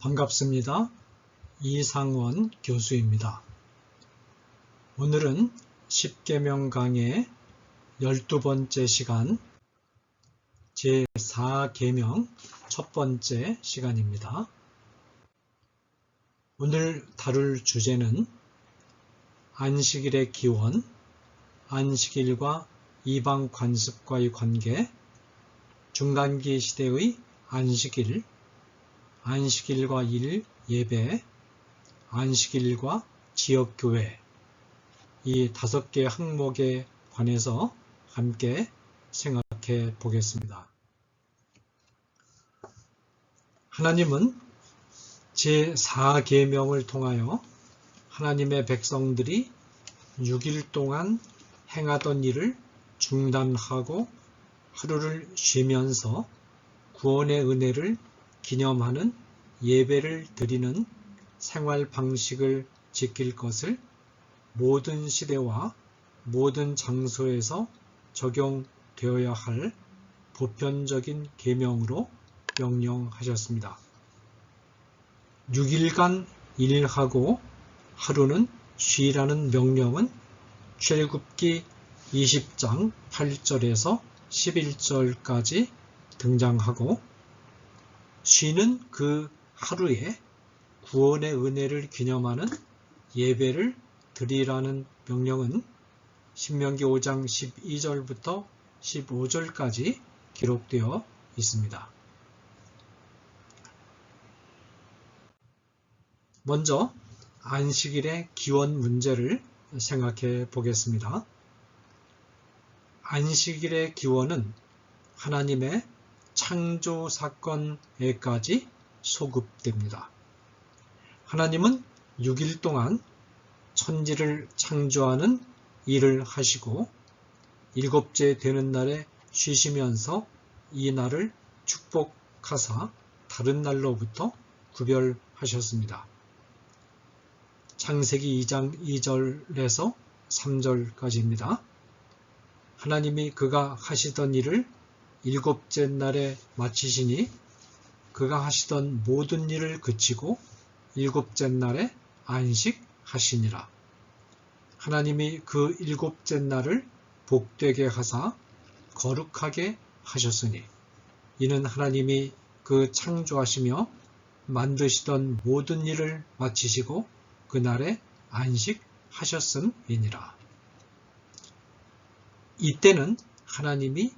반갑습니다. 이상원 교수입니다. 오늘은 10계명 강의 12번째 시간 제4계명 첫 번째 시간입니다. 오늘 다룰 주제는 안식일의 기원, 안식일과 이방 관습과의 관계, 중간기 시대의 안식일, 안식일과 일, 예배, 안식일과 지역교회, 이 5개 항목에 관해서 함께 생각해 보겠습니다. 하나님은 제4계명을 통하여 하나님의 백성들이 6일 동안 행하던 일을 중단하고 하루를 쉬면서 구원의 은혜를 기념하는 예배를 드리는 생활 방식을 지킬 것을 모든 시대와 모든 장소에서 적용되어야 할 보편적인 계명으로 명령하셨습니다. 6일간 일하고 하루는 쉬라는 명령은 출애굽기 20장 8절에서 11절까지 등장하고, 쉬는 그 하루에 구원의 은혜를 기념하는 예배를 드리라는 명령은 신명기 5장 12절부터 15절까지 기록되어 있습니다. 먼저 안식일의 기원 문제를 생각해 보겠습니다. 안식일의 기원은 하나님의 창조 사건에까지 소급됩니다. 하나님은 6일 동안 천지를 창조하는 일을 하시고 7째 되는 날에 쉬시면서 이 날을 축복하사 다른 날로부터 구별하셨습니다. 창세기 2장 2절에서 3절까지입니다. 하나님이 그가 하시던 일을 7째 날에 마치시니 그가 하시던 모든 일을 그치고 7째 날에 안식하시니라. 하나님이 그 7째 날을 복되게 하사 거룩하게 하셨으니 이는 하나님이 그 창조하시며 만드시던 모든 일을 마치시고 그 날에 안식하셨음이니라. 이때는 하나님이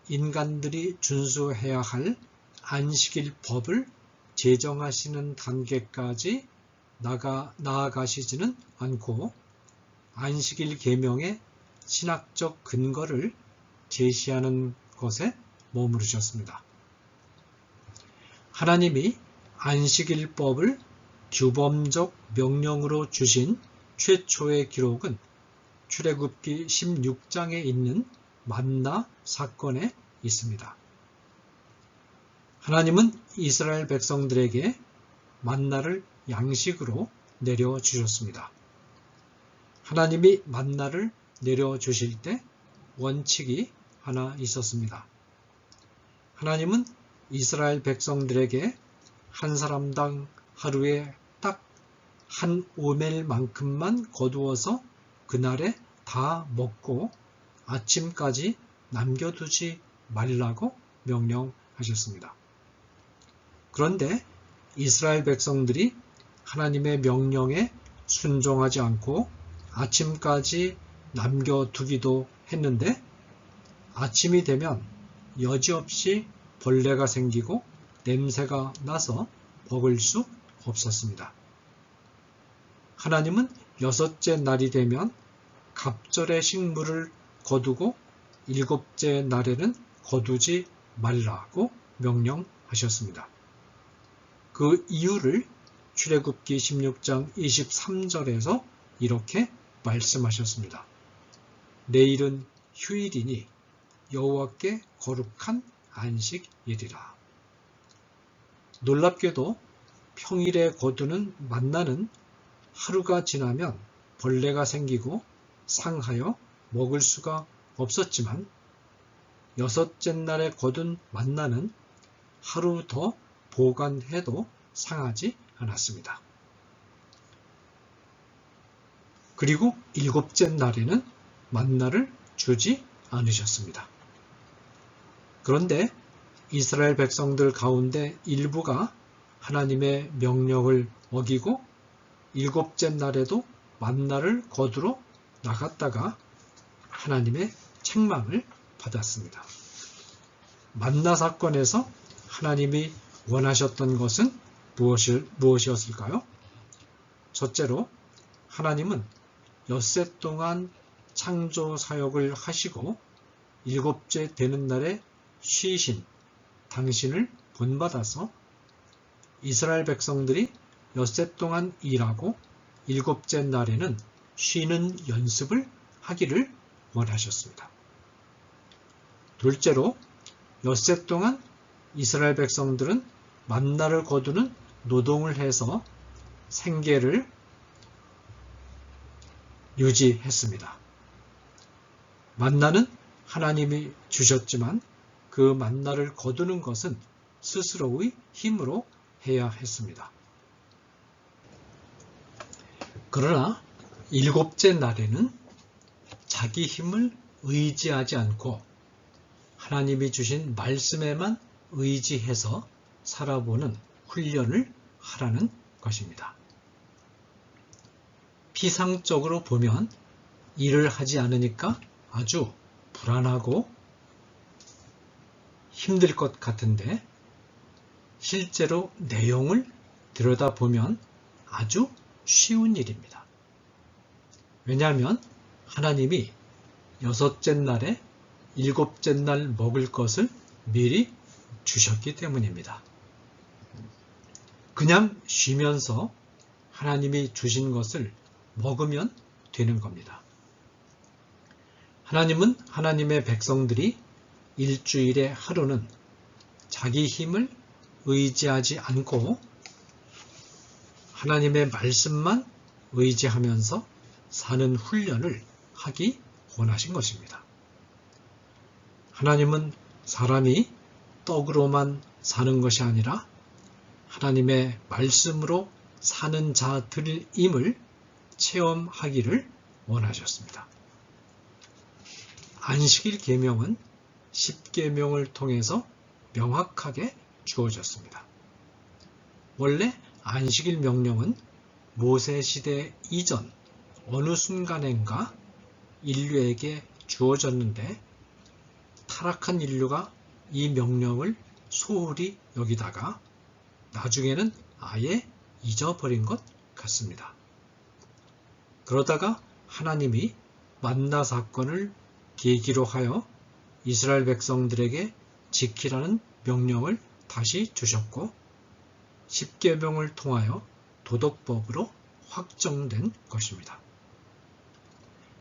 인간들이 준수해야 할 안식일 법을 제정하시는 단계까지 나아가시지는 않고 안식일 계명의 신학적 근거를 제시하는 것에 머무르셨습니다. 하나님이 안식일법을 규범적 명령으로 주신 최초의 기록은 출애굽기 16장에 있는 만나 사건에 있습니다. 하나님은 이스라엘 백성들에게 만나를 양식으로 내려주셨습니다. 하나님이 만나를 내려주실 때 원칙이 하나 있었습니다. 하나님은 이스라엘 백성들에게 한 사람당 하루에 딱 한 오멜만큼만 거두어서 그날에 다 먹고 아침까지 남겨두지 말라고 명령하셨습니다. 그런데 이스라엘 백성들이 하나님의 명령에 순종하지 않고 아침까지 남겨두기도 했는데 아침이 되면 여지없이 벌레가 생기고 냄새가 나서 먹을 수 없었습니다. 하나님은 6째 날이 되면 갑절의 식물을 거두고 7째 날에는 거두지 말라고 명령하셨습니다. 그 이유를 출애굽기 16장 23절에서 이렇게 말씀하셨습니다. 내일은 휴일이니 여호와께 거룩한 안식일이라. 놀랍게도 평일에 거두는 만나는 하루가 지나면 벌레가 생기고 상하여 먹을 수가 없었지만 6째 날에 거둔 만나는 하루 더 보관해도 상하지 않았습니다. 그리고 일곱째 날에는 만나를 주지 않으셨습니다. 그런데 이스라엘 백성들 가운데 일부가 하나님의 명령을 어기고 일곱째 날에도 만나를 거두러 나갔다가 하나님의 책망을 받았습니다. 만나 사건에서 하나님이 원하셨던 것은 무엇이었을까요? 첫째로 하나님은 엿새 동안 창조 사역을 하시고 일곱째 되는 날에 쉬신 당신을 본받아서 이스라엘 백성들이 엿새 동안 일하고 일곱째 날에는 쉬는 연습을 하기를 원하셨습니다. 둘째로 엿새 동안 이스라엘 백성들은 만나를 거두는 노동을 해서 생계를 유지했습니다. 만나는 하나님이 주셨지만 그 만나를 거두는 것은 스스로의 힘으로 해야 했습니다. 그러나 일곱째 날에는 자기 힘을 의지하지 않고 하나님이 주신 말씀에만 의지해서 살아보는 훈련을 하라는 것입니다. 피상적으로 보면 일을 하지 않으니까 아주 불안하고 힘들 것 같은데 실제로 내용을 들여다보면 아주 쉬운 일입니다. 왜냐하면 하나님이 여섯째 날에 일곱째 날 먹을 것을 미리 주셨기 때문입니다. 그냥 쉬면서 하나님이 주신 것을 먹으면 되는 겁니다. 하나님은 하나님의 백성들이 일주일의 하루는 자기 힘을 의지하지 않고 하나님의 말씀만 의지하면서 사는 훈련을 하기 원하신 것입니다. 하나님은 사람이 떡으로만 사는 것이 아니라 하나님의 말씀으로 사는 자들임을 체험하기를 원하셨습니다. 안식일 계명은 십계명을 통해서 명확하게 주어졌습니다. 원래 안식일 명령은 모세 시대 이전 어느 순간엔가 인류에게 주어졌는데 타락한 인류가 이 명령을 소홀히 여기다가 나중에는 아예 잊어버린 것 같습니다. 그러다가 하나님이 만나 사건을 계기로 하여 이스라엘 백성들에게 지키라는 명령을 다시 주셨고 십계명을 통하여 도덕법으로 확정된 것입니다.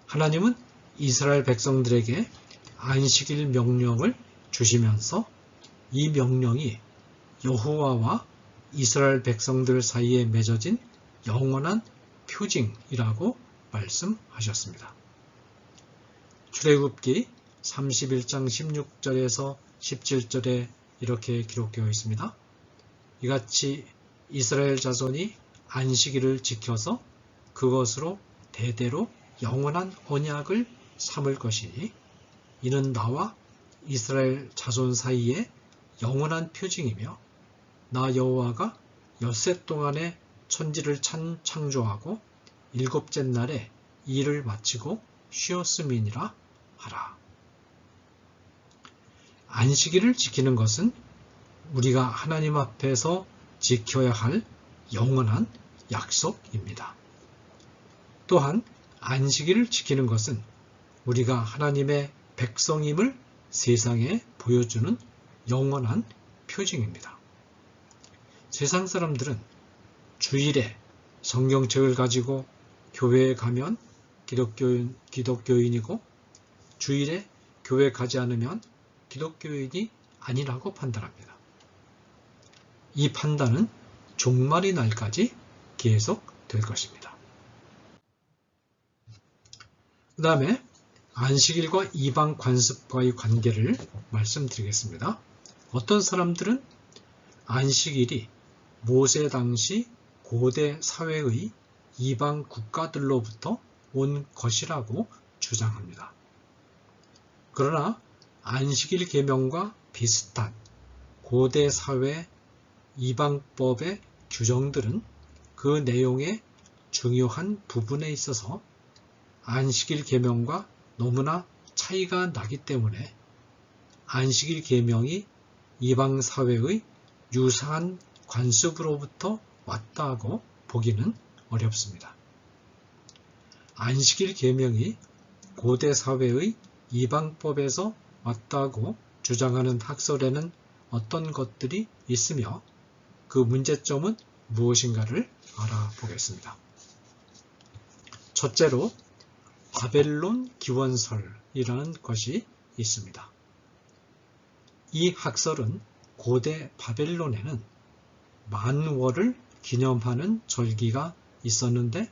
하나님은 이스라엘 백성들에게 안식일 명령을 주시면서 이 명령이 여호와와 이스라엘 백성들 사이에 맺어진 영원한 표징이라고 말씀하셨습니다. 출애굽기 31장 16절에서 17절에 이렇게 기록되어 있습니다. 이같이 이스라엘 자손이 안식일을 지켜서 그것으로 대대로 영원한 언약을 삼을 것이니 이는 나와 이스라엘 자손 사이에 영원한 표징이며 나 여호와가 엿새 동안에 천지를 창조하고 일곱째 날에 일을 마치고 쉬었음이니라 하라. 안식일을 지키는 것은 우리가 하나님 앞에서 지켜야 할 영원한 약속입니다. 또한 안식일을 지키는 것은 우리가 하나님의 백성임을 세상에 보여주는 영원한 표징입니다. 세상 사람들은 주일에 성경책을 가지고 교회에 가면 기독교인이고 주일에 교회 가지 않으면 기독교인이 아니라고 판단합니다. 이 판단은 종말의 날까지 계속될 것입니다. 그 다음에 안식일과 이방 관습과의 관계를 말씀드리겠습니다. 어떤 사람들은 안식일이 모세 당시 고대 사회의 이방 국가들로부터 온 것이라고 주장합니다. 그러나 안식일 계명과 비슷한 고대 사회 이방법의 규정들은 그 내용의 중요한 부분에 있어서 안식일 계명과 너무나 차이가 나기 때문에 안식일 계명이 이방 사회의 유사한 관습으로부터 왔다고 보기는 어렵습니다. 안식일 계명이 고대 사회의 이방법에서 왔다고 주장하는 학설에는 어떤 것들이 있으며 그 문제점은 무엇인가를 알아보겠습니다. 첫째로 바벨론 기원설이라는 것이 있습니다. 이 학설은 고대 바벨론에는 만월을 기념하는 절기가 있었는데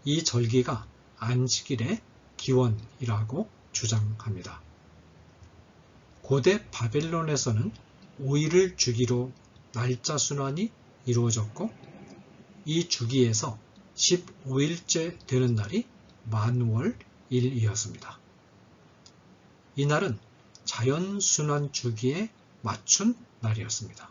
이 절기가 안식일의 기원이라고 주장합니다. 고대 바벨론에서는 5일을 주기로 날짜 순환이 이루어졌고 이 주기에서 15일째 되는 날이 만월일이었습니다. 이날은 자연순환 주기에 맞춘 날이었습니다.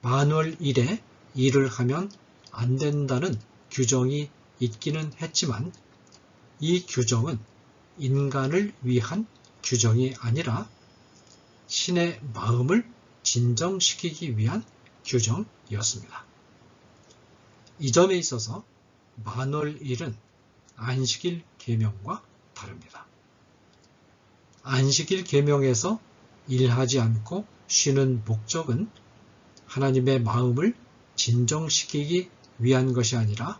만월일에 일을 하면 안 된다는 규정이 있기는 했지만 이 규정은 인간을 위한 규정이 아니라 신의 마음을 진정시키기 위한 규정이었습니다. 이 점에 있어서 만월일은 안식일 계명과 다릅니다. 안식일 계명에서 일하지 않고 쉬는 목적은 하나님의 마음을 진정시키기 위한 것이 아니라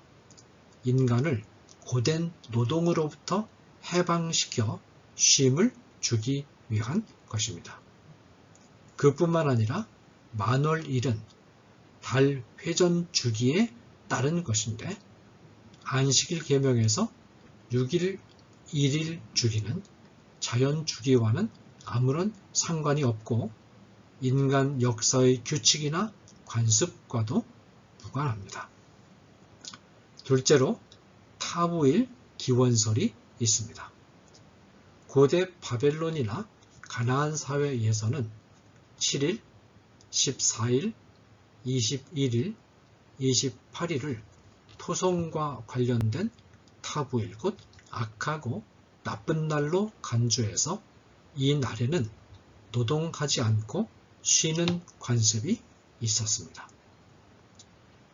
인간을 고된 노동으로부터 해방시켜 쉼을 주기 위한 것입니다. 그뿐만 아니라 만월일은 달 회전 주기에 따른 것인데 안식일 계명에서 6일 1일 주기는 자연 주기와는 아무런 상관이 없고 인간 역사의 규칙이나 관습과도 무관합니다. 둘째로 타부일 기원설이 있습니다. 고대 바벨론이나 가나안 사회에서는 7일, 14일, 21일, 28일을 토성과 관련된 타부일 곧 악하고 나쁜 날로 간주해서 이 날에는 노동하지 않고 쉬는 관습이 있었습니다.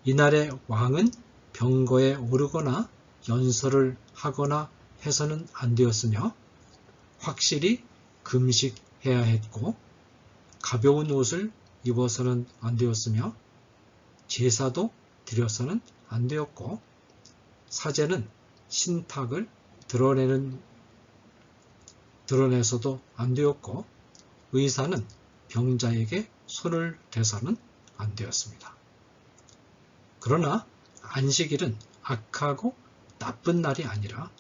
이날의 왕은 병거에 오르거나 연설을 하거나 해서는 안 되었으며 확실히 금식해야 했고 가벼운 옷을 입어서는 안 되었으며 제사도 드려서는 안 되었고 사제는 신탁을 드러내서도 안 되었고 의사는 병자에게 손을 대서는 안 되었습니다. 그러나 안식일은 악하고 나쁜 날이 아니라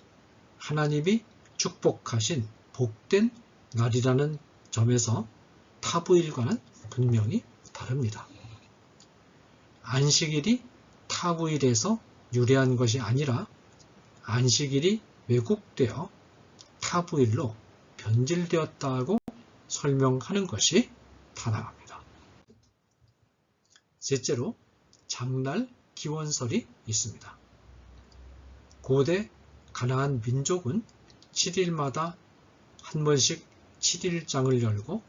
하나님이 축복하신 복된 날이라는 점에서 타부일과는 분명히 다릅니다. 안식일이 타부일에서 유래한 것이 아니라 안식일이 왜곡되어 타부일로 변질되었다고 설명하는 것이 타당합니다. 셋째로 장날 기원설이 있습니다. 고대 가나안 민족은 7일마다 한 번씩 7일장을 열고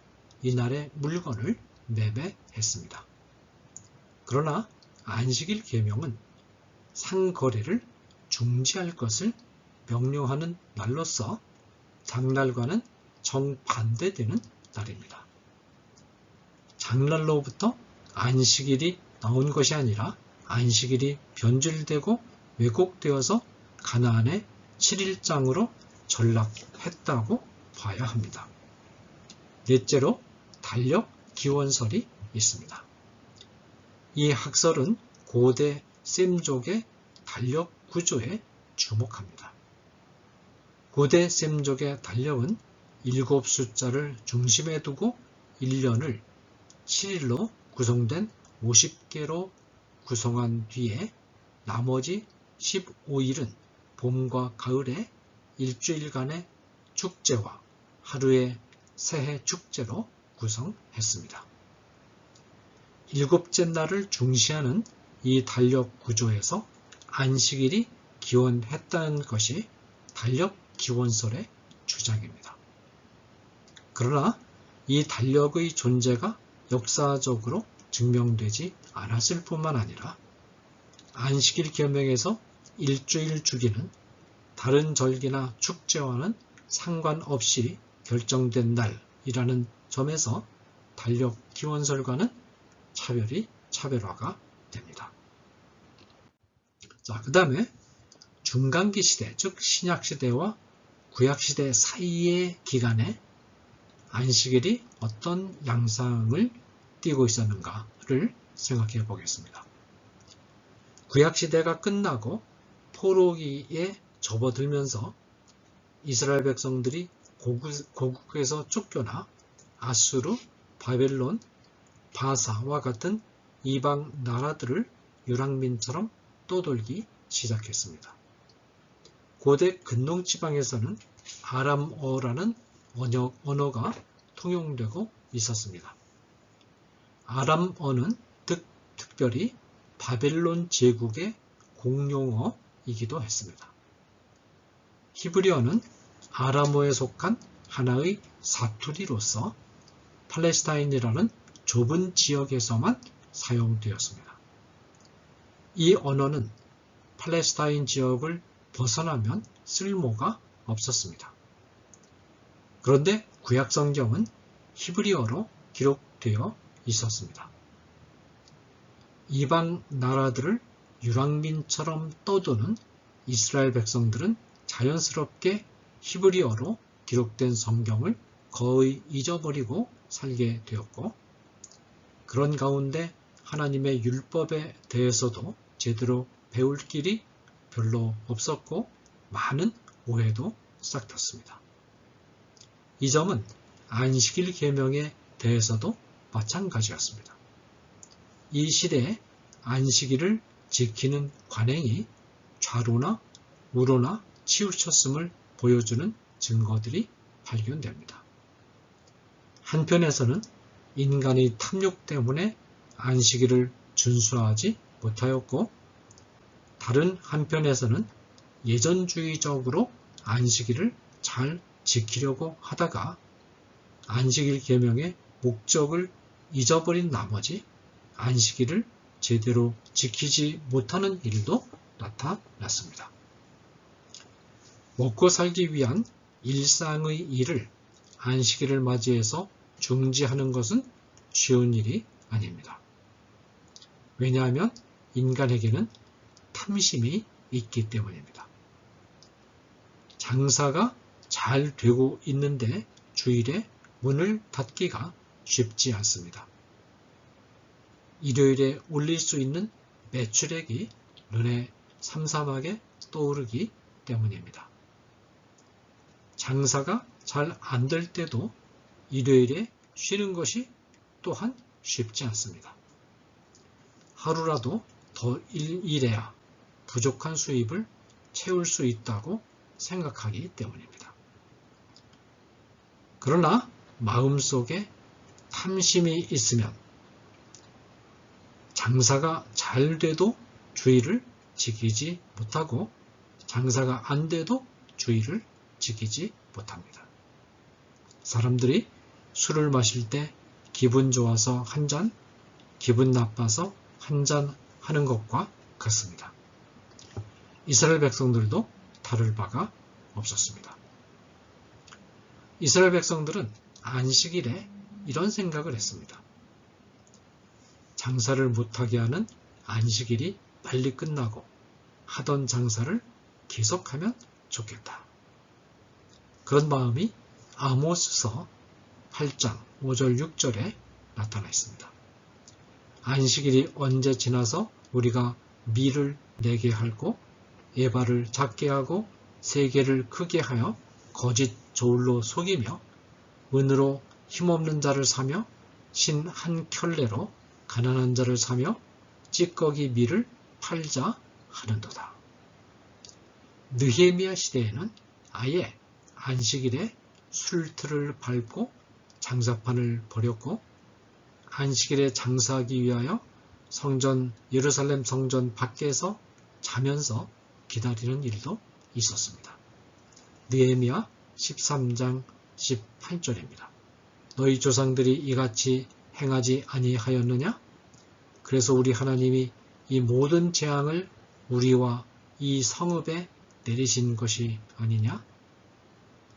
이날의 물건을 매매했습니다. 그러나 안식일 계명은 상거래를 중지할 것을 명령하는 날로서 장날과는 정반대되는 날입니다. 장날로부터 안식일이 나온 것이 아니라 안식일이 변질되고 왜곡되어서 가나안의 7일장으로 전락했다고 봐야 합니다. 넷째로 달력 기원설이 있습니다. 이 학설은 고대 셈족의 달력 구조에 주목합니다. 고대 셈족의 달력은 7 숫자를 중심에 두고 1년을 7일로 구성된 50개로 구성한 뒤에 나머지 15일은 봄과 가을의 일주일간의 축제와 하루의 새해 축제로 구성했습니다. 일곱째 날을 중시하는 이 달력 구조에서 안식일이 기원했다는 것이 달력 기원설의 주장입니다. 그러나 이 달력의 존재가 역사적으로 증명되지 않았을 뿐만 아니라 안식일 계명에서 일주일 주기는 다른 절기나 축제와는 상관없이 결정된 날이라는 점에서 달력 기원설과는 차별화가 됩니다. 자, 그 다음에 중간기 시대, 즉 신약시대와 구약시대 사이의 기간에 안식일이 어떤 양상을 띠고 있었는가를 생각해 보겠습니다. 구약시대가 끝나고 포로기에 접어들면서 이스라엘 백성들이 고국에서 쫓겨나 아수르, 바벨론, 바사와 같은 이방 나라들을 유랑민처럼 떠돌기 시작했습니다. 고대 근동지방에서는 아람어라는 언어가 통용되고 있었습니다. 아람어는 특별히 바벨론 제국의 공용어이기도 했습니다. 히브리어는 아람어에 속한 하나의 사투리로서 팔레스타인이라는 좁은 지역에서만 사용되었습니다. 이 언어는 팔레스타인 지역을 벗어나면 쓸모가 없었습니다. 그런데 구약 성경은 히브리어로 기록되어 있었습니다. 이방 나라들을 유랑민처럼 떠도는 이스라엘 백성들은 자연스럽게 히브리어로 기록된 성경을 거의 잊어버리고 살게 되었고, 그런 가운데 하나님의 율법에 대해서도 제대로 배울 길이 별로 없었고 많은 오해도 싹텄습니다. 이 점은 안식일 계명에 대해서도 마찬가지였습니다. 이 시대에 안식일을 지키는 관행이 좌로나 우로나 치우쳤음을 보여주는 증거들이 발견됩니다. 한편에서는 인간의 탐욕 때문에 안식일을 준수하지 못하였고, 다른 한편에서는 예전주의적으로 안식일을 잘 지키려고 하다가 안식일 계명의 목적을 잊어버린 나머지 안식일을 제대로 지키지 못하는 일도 나타났습니다. 먹고 살기 위한 일상의 일을 안식일을 맞이해서 중지하는 것은 쉬운 일이 아닙니다. 왜냐하면 인간에게는 탐심이 있기 때문입니다. 장사가 잘 되고 있는데 주일에 문을 닫기가 쉽지 않습니다. 일요일에 올릴 수 있는 매출액이 눈에 삼삼하게 떠오르기 때문입니다. 장사가 잘 안 될 때도 일요일에 쉬는 것이 또한 쉽지 않습니다. 하루라도 더 일해야 부족한 수입을 채울 수 있다고 생각하기 때문입니다. 그러나 마음속에 탐심이 있으면 장사가 잘 돼도 주의를 지키지 못하고 장사가 안 돼도 주의를 지키지 못합니다. 사람들이 술을 마실 때 기분 좋아서 한 잔, 기분 나빠서 한 잔 하는 것과 같습니다. 이스라엘 백성들도 다를 바가 없었습니다. 이스라엘 백성들은 안식일에 이런 생각을 했습니다. 장사를 못하게 하는 안식일이 빨리 끝나고 하던 장사를 계속하면 좋겠다. 그런 마음이 아모스서 8장 5절 6절에 나타나 있습니다. 안식일이 언제 지나서 우리가 밀을 내게 하고 에바를 작게 하고 세계를 크게 하여 거짓 저울로 속이며 은으로 힘없는 자를 사며 신 한 켤레로 가난한 자를 사며 찌꺼기 밀을 팔자 하는도다. 느헤미야 시대에는 아예 안식일에 술틀을 밟고 장사판을 벌였고 안식일에 장사하기 위하여 예루살렘 성전 밖에서 자면서 기다리는 일도 있었습니다. 느헤미야 13장 18절입니다. 너희 조상들이 이같이 행하지 아니하였느냐? 그래서 우리 하나님이 이 모든 재앙을 우리와 이 성읍에 내리신 것이 아니냐?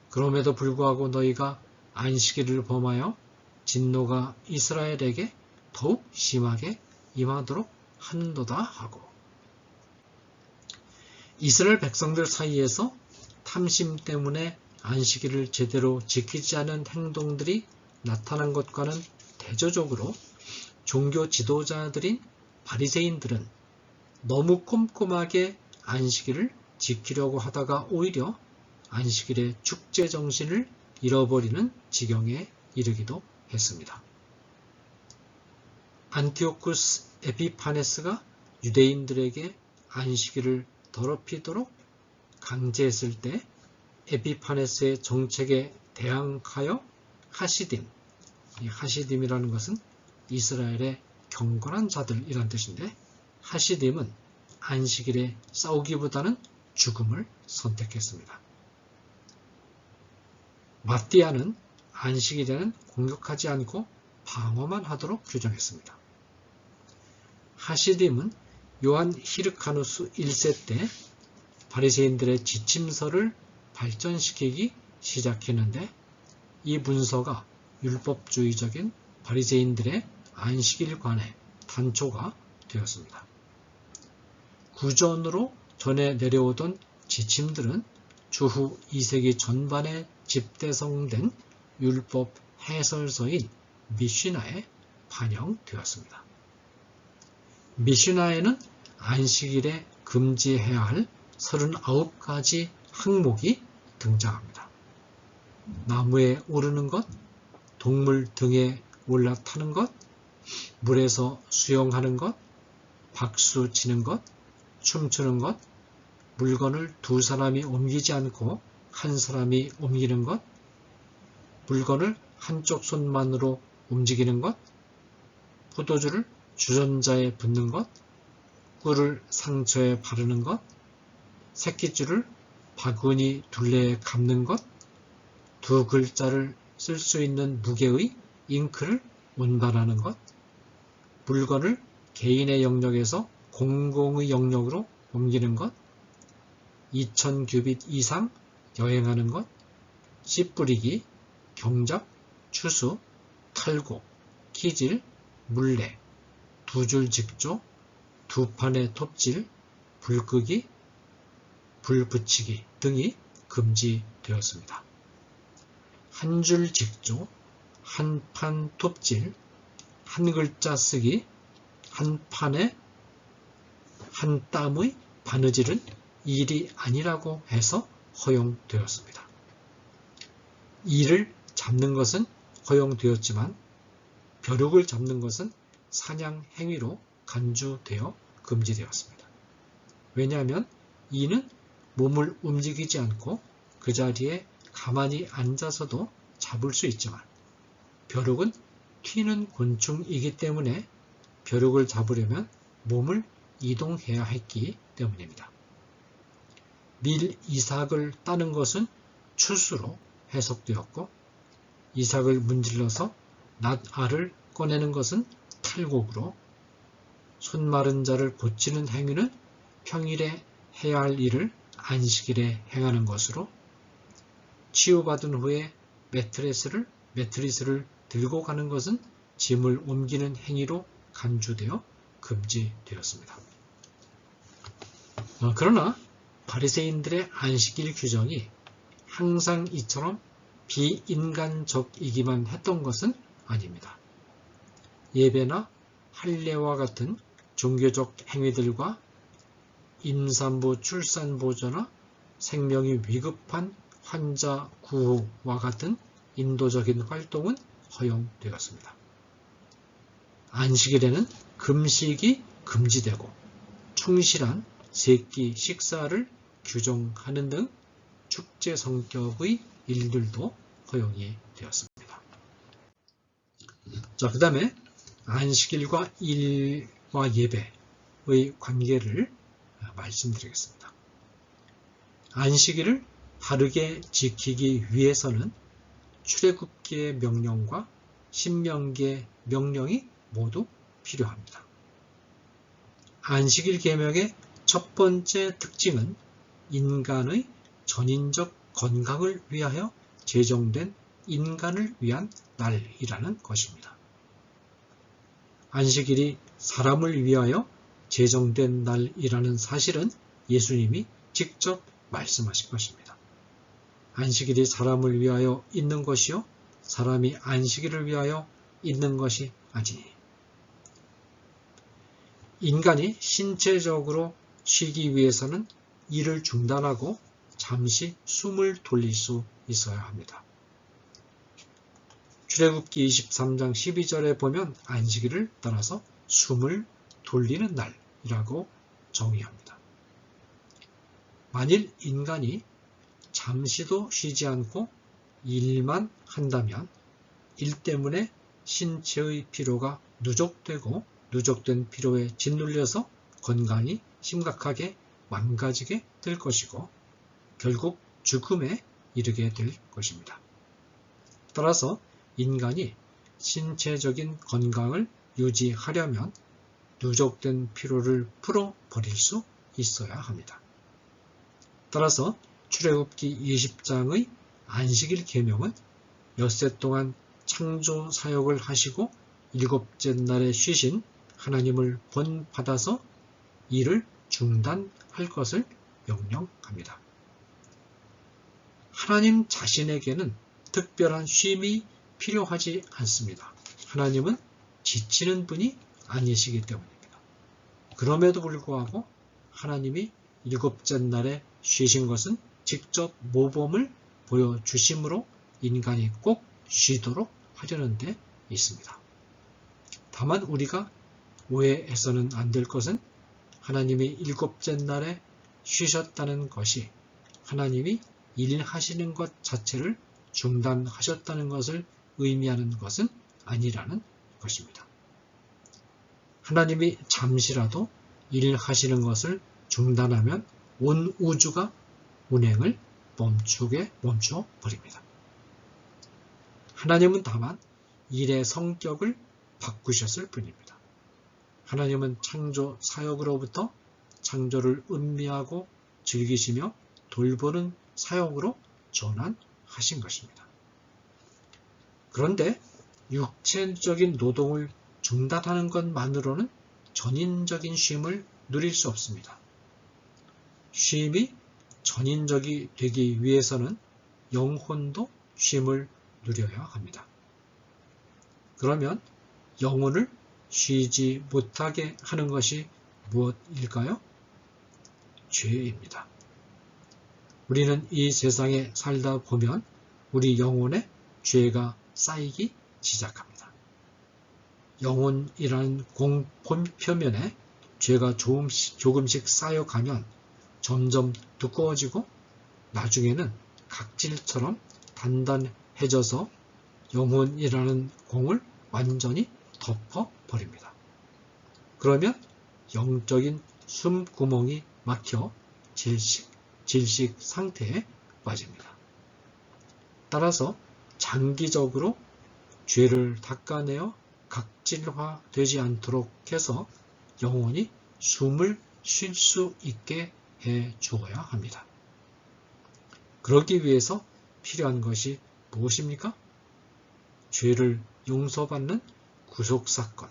그럼에도 불구하고 너희가 안식일을 범하여 진노가 이스라엘에게 더욱 심하게 임하도록 하는도다 하고, 이스라엘 백성들 사이에서 탐심 때문에 안식일을 제대로 지키지 않은 행동들이 나타난 것과는 대조적으로 종교 지도자들인 바리새인들은 너무 꼼꼼하게 안식일을 지키려고 하다가 오히려 안식일의 축제 정신을 잃어버리는 지경에 이르기도 했습니다. 안티오쿠스 에피파네스가 유대인들에게 안식일을 더럽히도록 강제했을 때 에피파네스의 정책에 대항하여 하시딤이라는 것은 이스라엘의 경건한 자들이란 뜻인데, 하시딤은 안식일에 싸우기보다는 죽음을 선택했습니다. 마띠아는 안식일에는 공격하지 않고 방어만 하도록 규정했습니다. 하시딤은 요한 히르카누스 1세 때 바리새인들의 지침서를 발전시키기 시작했는데, 이 문서가 율법주의적인 바리새인들의 안식일관의 단초가 되었습니다. 구전으로 전해 내려오던 지침들은 주후 2세기 전반에 집대성된 율법 해설서인 미슈나에 반영되었습니다. 미슈나에는 안식일에 금지해야 할 39가지 항목이 등장합니다. 나무에 오르는 것, 동물 등에 올라타는 것, 물에서 수영하는 것, 박수 치는 것, 춤추는 것, 물건을 두 사람이 옮기지 않고 한 사람이 옮기는 것, 물건을 한쪽 손만으로 움직이는 것, 포도주를 주전자에 붓는 것, 꿀을 상처에 바르는 것, 새끼줄을 바구니 둘레에 감는 것, 두 글자를 쓸 수 있는 무게의 잉크를 운반하는 것, 물건을 개인의 영역에서 공공의 영역으로 옮기는 것, 2000규빗 이상 여행하는 것, 씨 뿌리기, 경작, 추수, 탈곡, 키질, 물레, 두 줄 직조, 두 판의 톱질, 불 끄기, 불 붙이기 등이 금지되었습니다. 한 줄 직조, 한 판 톱질, 한 글자 쓰기, 한 판에 한 땀의 바느질은 일이 아니라고 해서 허용되었습니다. 이를 잡는 것은 허용되었지만 벼룩을 잡는 것은 사냥 행위로 간주되어 금지되었습니다. 왜냐하면 이는 몸을 움직이지 않고 그 자리에 가만히 앉아서도 잡을 수 있지만 벼룩은 튀는 곤충이기 때문에 벼룩을 잡으려면 몸을 이동해야 했기 때문입니다. 밀 이삭을 따는 것은 추수로 해석되었고, 이삭을 문질러서 낫알을 꺼내는 것은 탈곡으로, 손 마른 자를 고치는 행위는 평일에 해야 할 일을 안식일에 행하는 것으로, 치유받은 후에 매트리스를 들고 가는 것은 짐을 옮기는 행위로 간주되어 금지되었습니다. 그러나 바리새인들의 안식일 규정이 항상 이처럼 비인간적이기만 했던 것은 아닙니다. 예배나 할례와 같은 종교적 행위들과 임산부 출산보조나 생명이 위급한 환자 구호와 같은 인도적인 활동은 허용되었습니다. 안식일에는 금식이 금지되고 충실한 세끼 식사를 규정하는 등 축제 성격의 일들도 허용이 되었습니다. 자, 그 다음에 안식일과 일과 예배의 관계를 말씀드리겠습니다. 안식일을 바르게 지키기 위해서는 출애굽기의 명령과 신명기의 명령이 모두 필요합니다. 안식일 계명의 첫 번째 특징은 인간의 전인적 건강을 위하여 제정된 인간을 위한 날이라는 것입니다. 안식일이 사람을 위하여 제정된 날이라는 사실은 예수님이 직접 말씀하신 것입니다. 안식일이 사람을 위하여 있는 것이요 사람이 안식일을 위하여 있는 것이 아니니. 인간이 신체적으로 쉬기 위해서는 일을 중단하고 잠시 숨을 돌릴 수 있어야 합니다. 출애굽기 23장 12절에 보면 안식일을 따라서 숨을 돌리는 날이라고 정의합니다. 만일 인간이 잠시도 쉬지 않고 일만 한다면 일 때문에 신체의 피로가 누적되고 누적된 피로에 짓눌려서 건강이 심각하게 망가지게 될 것이고 결국 죽음에 이르게 될 것입니다. 따라서 인간이 신체적인 건강을 유지하려면 누적된 피로를 풀어버릴 수 있어야 합니다. 따라서 출애굽기 20장의 안식일 계명은 엿새 동안 창조 사역을 하시고 일곱째 날에 쉬신 하나님을 본받아서 일을 중단할 것을 명령합니다. 하나님 자신에게는 특별한 쉼이 필요하지 않습니다. 하나님은 지치는 분이 아니시기 때문입니다. 그럼에도 불구하고 하나님이 일곱째 날에 쉬신 것은 직접 모범을 보여주심으로 인간이 꼭 쉬도록 하려는 데 있습니다. 다만 우리가 오해해서는 안 될 것은 하나님이 일곱째 날에 쉬셨다는 것이 하나님이 일하시는 것 자체를 중단하셨다는 것을 의미하는 것은 아니라는 것입니다. 하나님이 잠시라도 일하시는 것을 중단하면 온 우주가 운행을 멈춰버립니다. 하나님은 다만 일의 성격을 바꾸셨을 뿐입니다. 하나님은 창조 사역으로부터 창조를 음미하고 즐기시며 돌보는 사역으로 전환하신 것입니다. 그런데 육체적인 노동을 중단하는 것만으로는 전인적인 쉼을 누릴 수 없습니다. 쉼이 전인적이 되기 위해서는 영혼도 쉼을 누려야 합니다. 그러면 영혼을 쉬지 못하게 하는 것이 무엇일까요? 죄입니다. 우리는 이 세상에 살다 보면 우리 영혼에 죄가 쌓이기 시작합니다. 영혼이라는 공본 표면에 죄가 조금씩 쌓여가면 점점 두꺼워지고 나중에는 각질처럼 단단해져서 영혼이라는 공을 완전히 덮어버립니다. 그러면 영적인 숨구멍이 막혀 질식 상태에 빠집니다. 따라서 장기적으로 죄를 닦아내어 각질화되지 않도록 해서 영혼이 숨을 쉴 수 있게 해 주어야 합니다. 그러기 위해서 필요한 것이 무엇입니까? 죄를 용서받는 구속사건.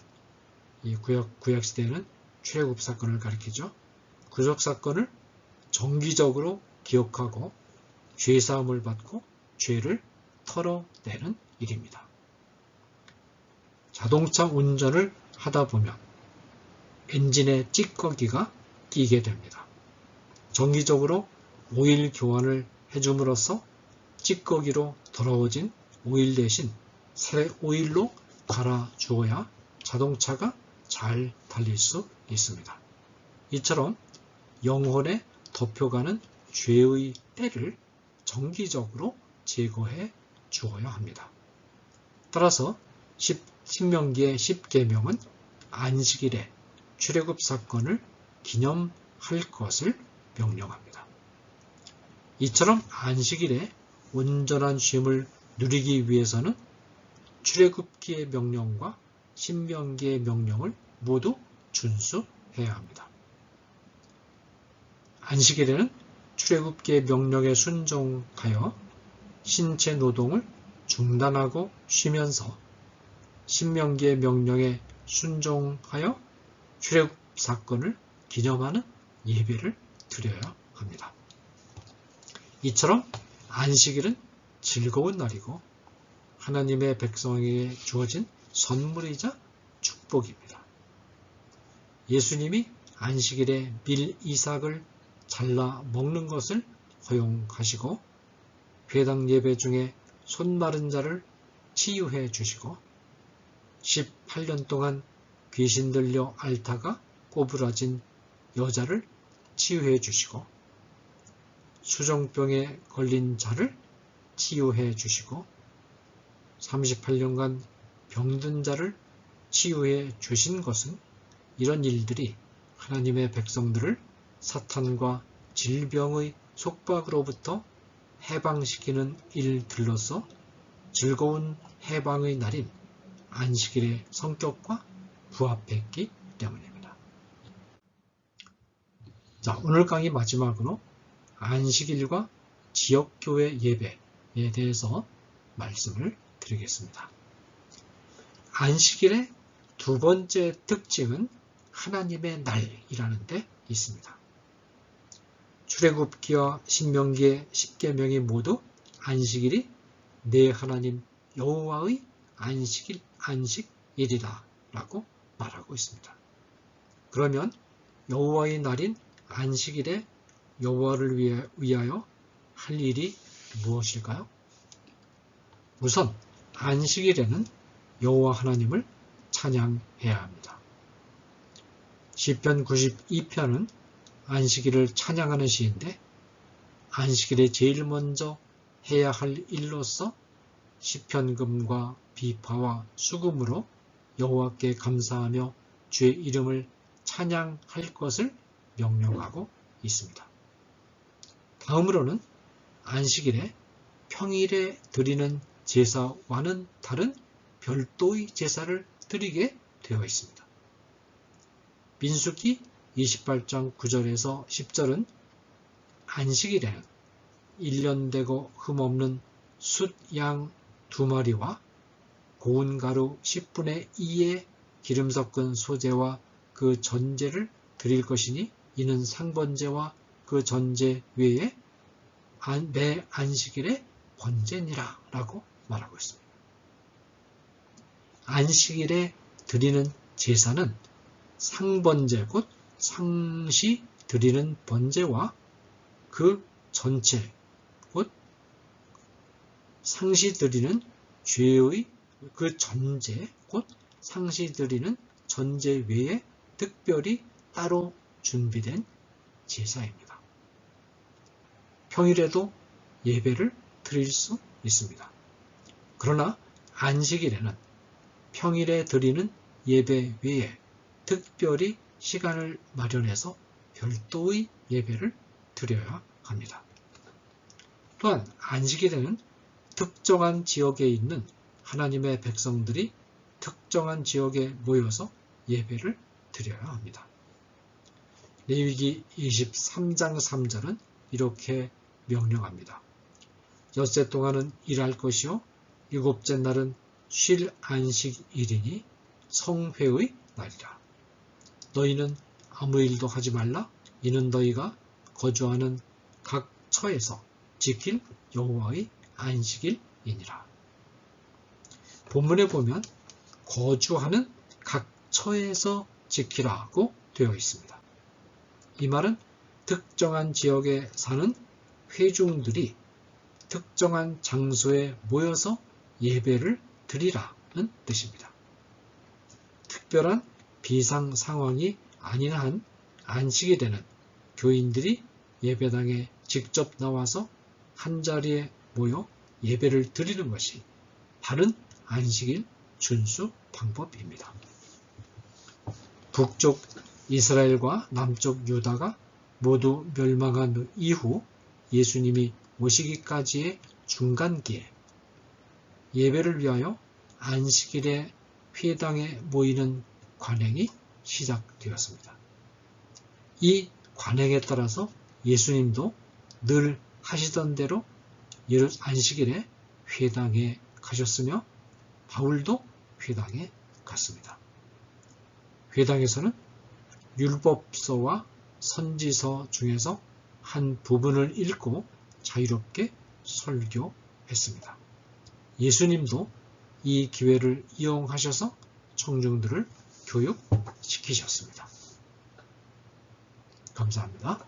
이 구약시대에는 출애굽 사건을 가리키죠. 구속사건을 정기적으로 기억하고 죄사함을 받고 죄를 털어내는 일입니다. 자동차 운전을 하다 보면 엔진에 찌꺼기가 끼게 됩니다. 정기적으로 오일 교환을 해줌으로써 찌꺼기로 더러워진 오일 대신 새 오일로 갈아 주어야 자동차가 잘 달릴 수 있습니다. 이처럼 영혼에 덮여가는 죄의 때를 정기적으로 제거해 주어야 합니다. 따라서 신명기의 10계명은 안식일에 출애굽 사건을 기념할 것을 명령합니다. 이처럼 안식일에 온전한 쉼을 누리기 위해서는 출애굽기의 명령과 신명기의 명령을 모두 준수해야 합니다. 안식일에는 출애굽기의 명령에 순종하여 신체 노동을 중단하고 쉬면서 신명기의 명령에 순종하여 출애굽 사건을 기념하는 예배를 드려야 합니다. 이처럼 안식일은 즐거운 날이고 하나님의 백성에게 주어진 선물이자 축복입니다. 예수님이 안식일에 밀 이삭을 잘라 먹는 것을 허용하시고 회당 예배 중에 손 마른 자를 치유해 주시고 18년 동안 귀신 들려 앓다가 꼬부라진 여자를 치유해 주시고 수정병에 걸린 자를 치유해 주시고 38년간 병든 자를 치유해 주신 것은 이런 일들이 하나님의 백성들을 사탄과 질병의 속박으로부터 해방시키는 일들로서 즐거운 해방의 날인 안식일의 성격과 부합했기 때문입니다. 자, 오늘 강의 마지막으로 안식일과 지역교회 예배에 대해서 말씀을 드리겠습니다. 안식일의 두 번째 특징은 하나님의 날이라는 데 있습니다. 출애굽기와 신명기의 10계명이 모두 안식일이 내 하나님 여호와의 안식일이다 라고 말하고 있습니다. 그러면 여호와의 날인 안식일에 여호와를 위하여 할 일이 무엇일까요? 우선 안식일에는 여호와 하나님을 찬양해야 합니다. 시편 92편은 안식일을 찬양하는 시인데 안식일에 제일 먼저 해야 할 일로서 시편금과 비파와 수금으로 여호와께 감사하며 주의 이름을 찬양할 것을 명령하고 있습니다. 다음으로는 안식일에 평일에 드리는 제사와는 다른 별도의 제사를 드리게 되어 있습니다. 민수기 28장 9절에서 10절은 안식일에는 1년 되고 흠없는 숫양 2마리와 고운 가루 10분의 2의 기름 섞은 소제와 그 전제를 드릴 것이니 이는 상번제와 그 전제 외에 매 안식일의 번제니라 라고 말하고 있습니다. 안식일에 드리는 제사는 상번제 곧 상시 드리는 번제와 그 전체 곧 상시 드리는 죄의 그 전제 곧 상시 드리는 전제 외에 특별히 따로 준비된 제사입니다. 평일에도 예배를 드릴 수 있습니다. 그러나 안식일에는 평일에 드리는 예배 외에 특별히 시간을 마련해서 별도의 예배를 드려야 합니다. 또한 안식일에는 특정한 지역에 있는 하나님의 백성들이 특정한 지역에 모여서 예배를 드려야 합니다. 레위기 23장 3절은 이렇게 명령합니다. 엿새 동안은 일할 것이요 일곱째 날은 쉴 안식일이니 성회의 날이라. 너희는 아무 일도 하지 말라. 이는 너희가 거주하는 각 처에서 지킬 여호와의 안식일이니라. 본문에 보면 거주하는 각 처에서 지키라고 되어 있습니다. 이 말은 특정한 지역에 사는 회중들이 특정한 장소에 모여서 예배를 드리라는 뜻입니다. 특별한 비상 상황이 아닌 한 안식일에는 교인들이 예배당에 직접 나와서 한자리에 모여 예배를 드리는 것이 바른 안식일 준수 방법입니다. 북쪽 이스라엘과 남쪽 유다가 모두 멸망한 이후 예수님이 오시기까지의 중간기에 예배를 위하여 안식일에 회당에 모이는 관행이 시작되었습니다. 이 관행에 따라서 예수님도 늘 하시던 대로 안식일에 회당에 가셨으며 바울도 회당에 갔습니다. 회당에서는 율법서와 선지서 중에서 한 부분을 읽고 자유롭게 설교했습니다. 예수님도 이 기회를 이용하셔서 청중들을 교육시키셨습니다. 감사합니다.